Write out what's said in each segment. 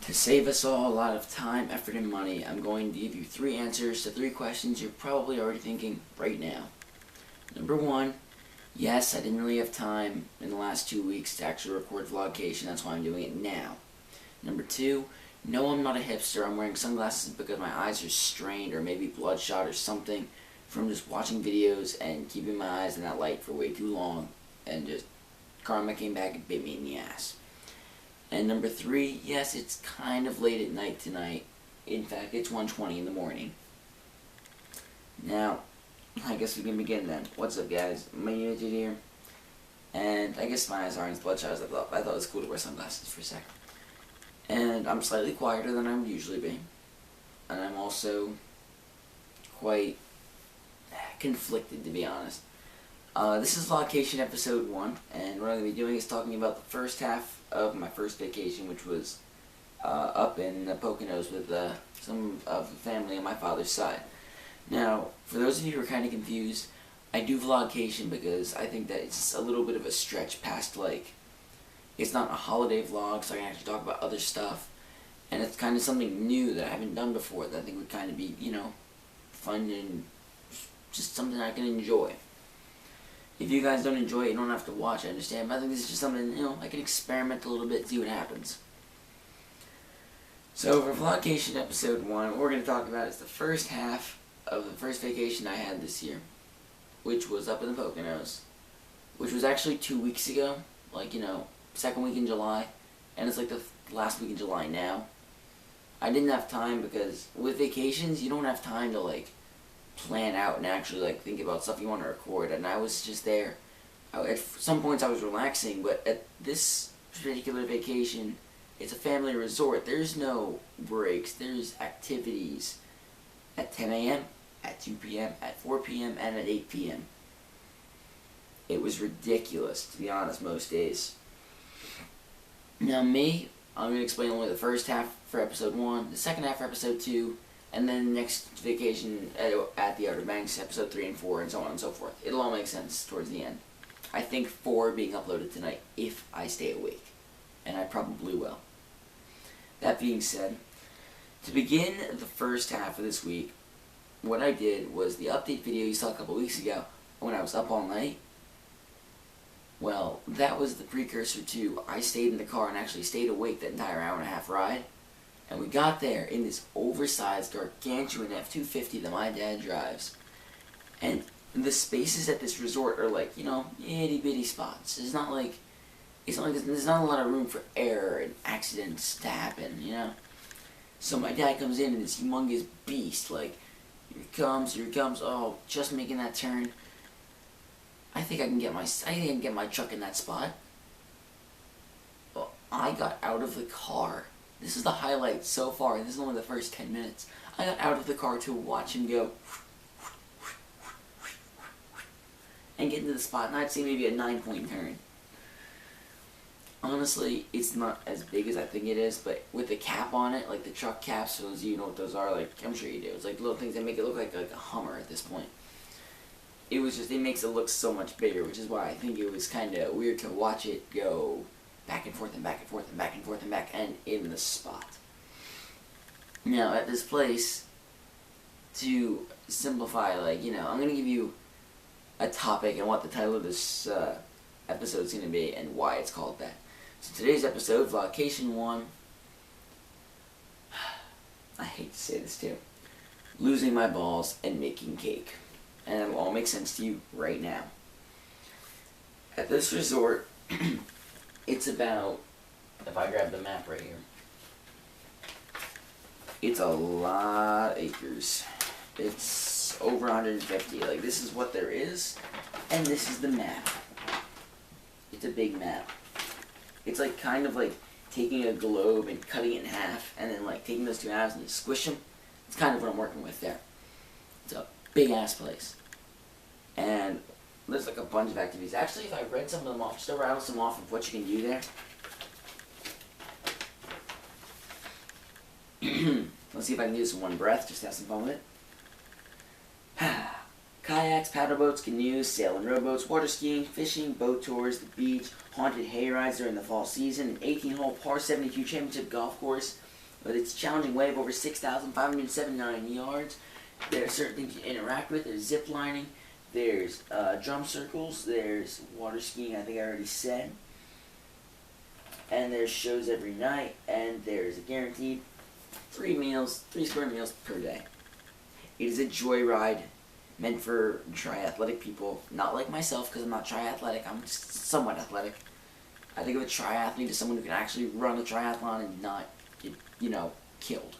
To save us all a lot of time, effort, and money, I'm going to give you 3 answers to 3 questions you're probably already thinking right now. Number 1, yes, I didn't really have time in the last 2 weeks to actually record Vlogcation, that's why I'm doing it now. Number 2, no, I'm not a hipster, I'm wearing sunglasses because my eyes are strained or maybe bloodshot or something from just watching videos and keeping my eyes in that light for way too long, and just karma came back and bit me in the ass. And number 3, yes, it's kind of late at night tonight. In fact, it's 1:20 in the morning. Now, I guess we can begin then. What's up, guys? My Midget here. And I guess my eyes aren't as bloodshot as I thought. I thought it was cool to wear sunglasses for a second. And I'm slightly quieter than I would usually be. And I'm also quite conflicted, to be honest. This is Vlogcation episode 1, and what I'm going to be doing is talking about the first half of my first vacation, which was up in the Poconos with some of the family on my father's side. Now, for those of you who are kind of confused, I do Vlogcation because I think that it's a little bit of a stretch past, like, it's not a holiday vlog, so I can actually talk about other stuff, and it's kind of something new that I haven't done before that I think would kind of be, you know, fun and just something I can enjoy. If you guys don't enjoy it, you don't have to watch, I understand, but I think this is just something, you know, I can experiment a little bit, see what happens. So for Vlogcation episode 1, what we're going to talk about is the first half of the first vacation I had this year, which was up in the Poconos, which was actually 2 weeks ago, like, you know, second week in July, and it's like the last week in July now. I didn't have time because with vacations, you don't have time to, like, plan out and actually, like, think about stuff you want to record, and I was just there. At some points I was relaxing, but at this particular vacation, it's a family resort. There's no breaks. There's activities at 10 a.m., at 2 p.m., at 4 p.m., and at 8 p.m. It was ridiculous, to be honest, most days. Now me, I'm going to explain only the first half for episode 1, the second half for episode 2, and then the next vacation at the Outer Banks, episode 3 and 4, and so on and so forth. It'll all make sense towards the end. I think 4 being uploaded tonight, if I stay awake. And I probably will. That being said, to begin the first half of this week, what I did was the update video you saw a couple weeks ago, when I was up all night. Well, that was the precursor to I stayed in the car and actually stayed awake that entire hour and a half ride. And we got there in this oversized, gargantuan F-250 that my dad drives. And the spaces at this resort are like, you know, itty-bitty spots. It's not like there's not a lot of room for error and accidents to happen, you know? So my dad comes in this humongous beast, like, here he comes, oh, just making that turn. I think I can get my truck in that spot. Well, I got out of the car. This is the highlight so far, and this is only the first 10 minutes. I got out of the car to watch him go and get into the spot, and I'd say maybe a 9-point turn. Honestly, it's not as big as I think it is, but with the cap on it, like the truck caps, so you know what those are, like, I'm sure you do. It's like little things that make it look like a Hummer at this point. It makes it look so much bigger, which is why I think it was kind of weird to watch it go back and forth and back and forth and back and forth and back and in the spot. Now, at this place, to simplify, like, you know, I'm going to give you a topic and what the title of this episode is going to be and why it's called that. So today's episode, Vlogcation 1, I hate to say this too, losing my balls and making cake. And it'll all make sense to you right now. At this resort, it's about, if I grab the map right here, it's a lot of acres. It's over 150. Like, this is what there is, and this is the map. It's a big map. It's like kind of like taking a globe and cutting it in half, and then like taking those two halves and you squish them. It's kind of what I'm working with there. It's a big ass place. And there's like a bunch of activities. Actually, if I read some of them off, just to rattle some off of what you can do there. Let's see if I can do this in one breath, just have some fun with it. Kayaks, paddle boats, canoes, sail and rowboats, water skiing, fishing, boat tours, the beach, haunted hay rides during the fall season, an 18-hole par 72 championship golf course, But it's a challenging wave over 6,579 yards. There are certain things you interact with. There's zip lining. There's drum circles. There's water skiing, I think I already said. And there's shows every night. And there's a guaranteed 3 square meals per day. It is a joyride meant for triathletic people. Not like myself, because I'm not triathletic. I'm just somewhat athletic. I think of a triathlete as someone who can actually run a triathlon and not get, killed.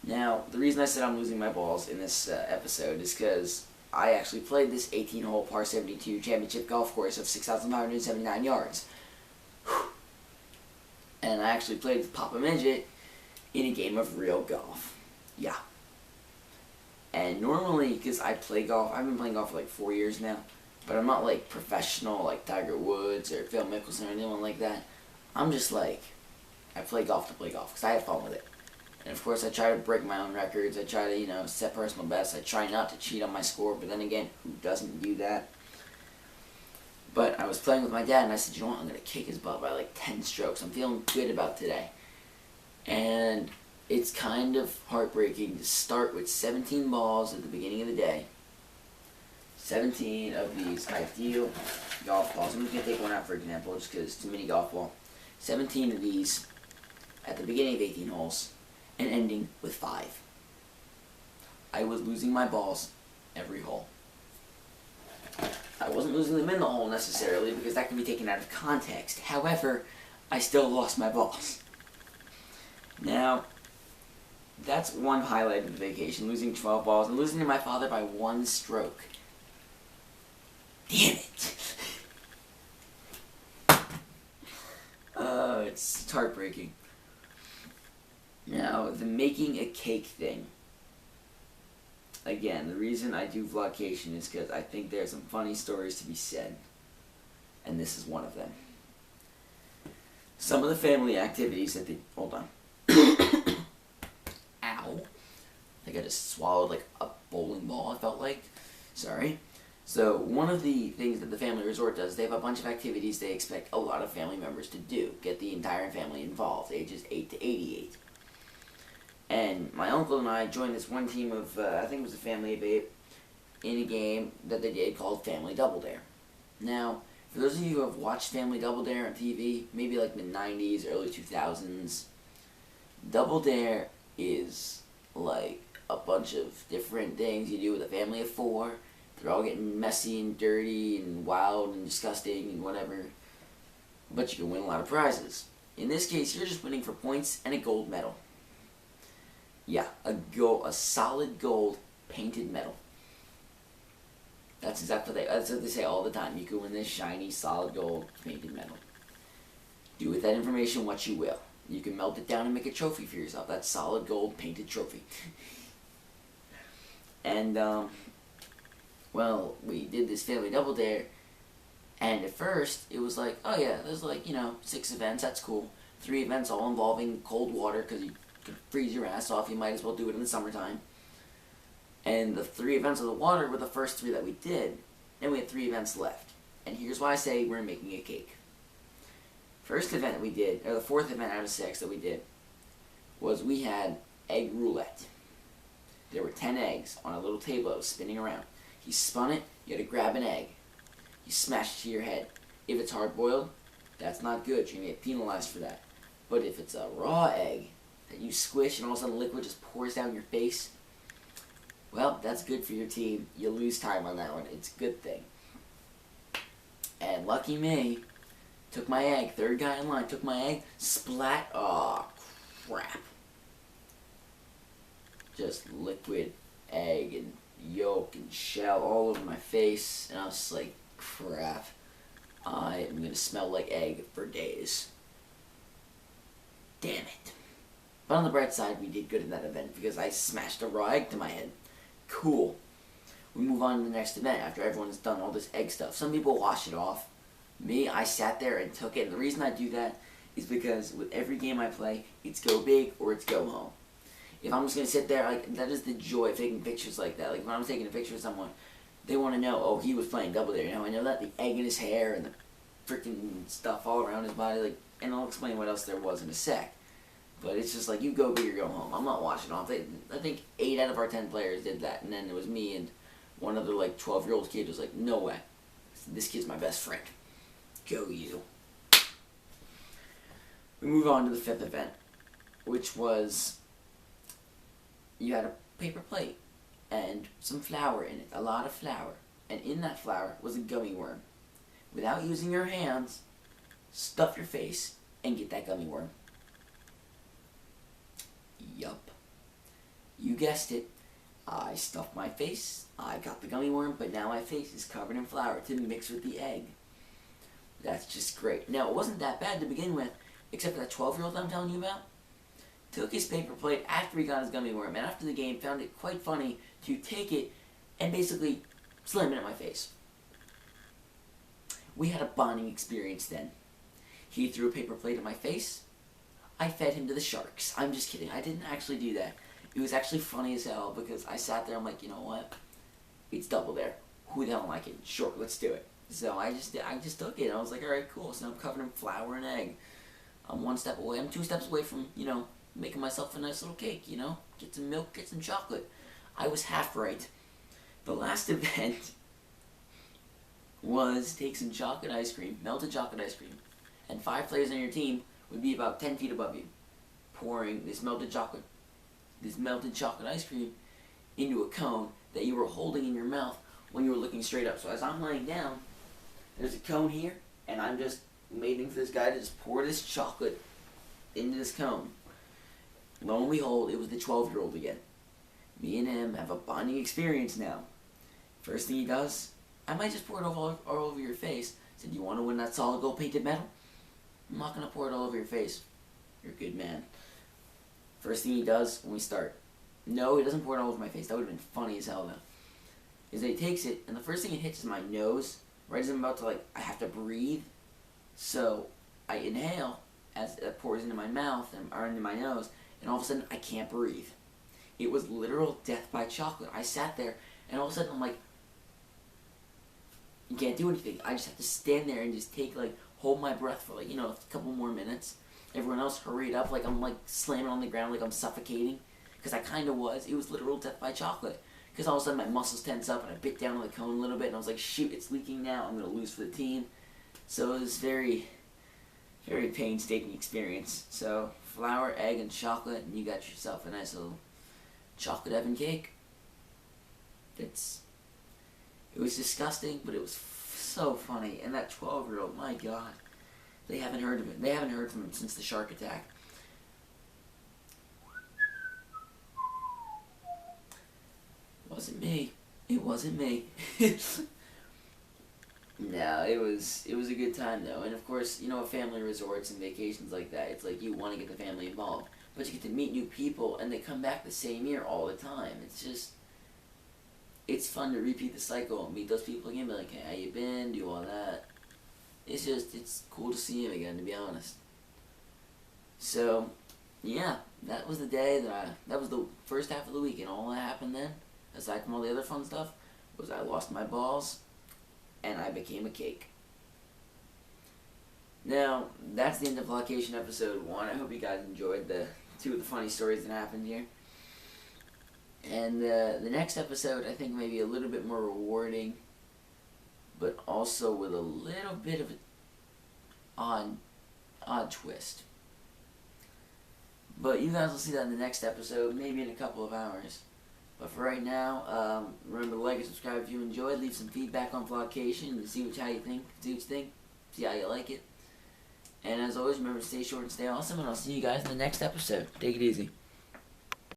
Now, the reason I said I'm losing my balls in this episode is because I actually played this 18-hole par 72 championship golf course of 6,579 yards. And I actually played with Papa Midget in a game of real golf. Yeah. And normally, because I play golf, I've been playing golf for like 4 years now, but I'm not like professional like Tiger Woods or Phil Mickelson or anyone like that. I'm just like, I play golf to play golf because I have fun with it. And of course I try to break my own records. I try to, set personal bests. I try not to cheat on my score, but then again, who doesn't do that? But I was playing with my dad and I said, you know what, I'm going to kick his butt by like 10 strokes. I'm feeling good about today. And it's kind of heartbreaking to start with 17 balls at the beginning of the day. 17 of these ideal golf balls. I'm just going to take one out for example, just because it's a mini golf ball. 17 of these at the beginning of 18 holes and ending with 5. I was losing my balls every hole. I wasn't losing them in the hole necessarily because that can be taken out of context. However, I still lost my balls. Now, that's one highlight of the vacation, losing 12 balls and losing to my father by 1 stroke. Damn it! It's heartbreaking. Now, the making a cake thing. Again, the reason I do Vlogcation is because I think there's some funny stories to be said. And this is one of them. Some of the family activities that they... Hold on. Ow. I think I just swallowed like a bowling ball, I felt like. Sorry. So, one of the things that the family resort does, they have a bunch of activities they expect a lot of family members to do. Get the entire family involved, ages 8 to 88. And my uncle and I joined this one team of, I think it was a family of 8, in a game that they did called Family Double Dare. Now, for those of you who have watched Family Double Dare on TV, maybe like mid-90s, early 2000s, Double Dare is like a bunch of different things you do with a family of 4. They're all getting messy and dirty and wild and disgusting and whatever. But you can win a lot of prizes. In this case, you're just winning for points and a gold medal. Yeah, a solid gold painted medal. That's exactly that's what they say all the time. You can win this shiny, solid gold painted medal. Do with that information what you will. You can melt it down and make a trophy for yourself. That solid gold painted trophy. And, well, we did this Family Double Dare, and at first, it was like, oh yeah, there's like, 6 events, that's cool. 3 events all involving cold water, because you could freeze your ass off, you might as well do it in the summertime. And the 3 events of the water were the first 3 that we did, and we had 3 events left. And here's why I say we're making a cake. First event we did, or the 4th event out of 6 that we did, was we had egg roulette. There were 10 eggs on a little table that was spinning around. You spun it, you had to grab an egg. You smash it to your head. If it's hard-boiled, that's not good. You're going to get penalized for that. But if it's a raw egg that you squish and all of a sudden liquid just pours down your face, well, that's good for your team. You lose time on that one. It's a good thing. And lucky me, took my egg. 3rd guy in line took my egg. Splat. Aw, crap. Just liquid egg and yolk and shell all over my face, and I was just like, crap, I am gonna smell like egg for days. Damn it. But on the bright side, we did good in that event because I smashed a raw egg to my head. Cool. We move on to the next event after everyone's done all this egg stuff. Some people wash it off. Me, I sat there and took it, and the reason I do that is because with every game I play, it's go big or it's go home. If I'm just going to sit there, like, that is the joy of taking pictures like that. Like, when I'm taking a picture of someone, they want to know, oh, he was playing Double Dare. I know that, the egg in his hair and the freaking stuff all around his body, like, and I'll explain what else there was in a sec. But it's just like, you go big or go home. I'm not watching off. I think 8 out of our 10 players did that, and then it was me and one other like 12-year-old kid was like, no way. This kid's my best friend. Go you. We move on to the 5th event, which was, you had a paper plate and some flour in it, a lot of flour. And in that flour was a gummy worm. Without using your hands, stuff your face and get that gummy worm. Yup. You guessed it. I stuffed my face, I got the gummy worm, but now my face is covered in flour to mix with the egg. That's just great. Now, it wasn't that bad to begin with, except for that 12-year-old I'm telling you about. Took his paper plate after he got his gummy worm, and after the game found it quite funny to take it and basically slam it in my face. We had a bonding experience then. He threw a paper plate at my face. I fed him to the sharks. I'm just kidding. I didn't actually do that. It was actually funny as hell because I sat there, I'm like, you know what? It's double there. Who the hell am I kidding? Sure, let's do it. So I just took it. I was like, alright, cool. So I'm covered in flour and egg. I'm 1 step away. I'm 2 steps away from, making myself a nice little cake, Get some milk, get some chocolate. I was half right. The last event was take some chocolate ice cream, melted chocolate ice cream, and 5 players on your team would be about 10 feet above you, pouring this melted chocolate ice cream into a cone that you were holding in your mouth when you were looking straight up. So as I'm laying down, there's a cone here, and I'm just waiting for this guy to just pour this chocolate into this cone. Lo and behold, it was the 12-year-old again. Me and him have a bonding experience now. First thing he does, I might just pour it all over your face. I said, you want to win that solid gold painted medal? I'm not going to pour it all over your face. You're a good man. First thing he does when we start, no, he doesn't pour it all over my face. That would have been funny as hell, though. Is that he takes it, and the first thing it hits is my nose. Right as I'm about to, I have to breathe. So I inhale as it pours into my mouth or into my nose, and all of a sudden I can't breathe. It was literal death by chocolate. I sat there, and all of a sudden I'm like, you can't do anything. I just have to stand there and just hold my breath for a couple more minutes. Everyone else hurried up, I'm slamming on the ground, I'm suffocating. Because I kind of was. It was literal death by chocolate. Because all of a sudden my muscles tense up and I bit down on the cone a little bit and I was like, shoot, it's leaking now. I'm going to lose for the team. So it was very, very painstaking experience. So flour, egg, and chocolate, and you got yourself a nice little chocolate oven cake. It was disgusting, but it was so funny. And that 12-year-old, my God, they haven't heard of it. They haven't heard from him since the shark attack. Wasn't me. It wasn't me. No, it was a good time though. And of course, family resorts and vacations like that, it's like you want to get the family involved. But you get to meet new people and they come back the same year all the time. It's fun to repeat the cycle and meet those people again, be like, hey, how you been? Do all that. It's cool to see him again, to be honest. So, yeah, that was the day that was the first half of the week, and all that happened then, aside from all the other fun stuff, was I lost my balls, and I became a cake. Now, that's the end of Vlogcation episode 1. I hope you guys enjoyed the 2 of the funny stories that happened here. And the next episode, I think, may be a little bit more rewarding, but also with a little bit of an odd twist. But you guys will see that in the next episode, maybe in a couple of hours. But for right now, remember to like and subscribe if you enjoyed. Leave some feedback on Vlogcation and see how you think, see how you like it. And as always, remember to stay short and stay awesome, and I'll see you guys in the next episode. Take it easy.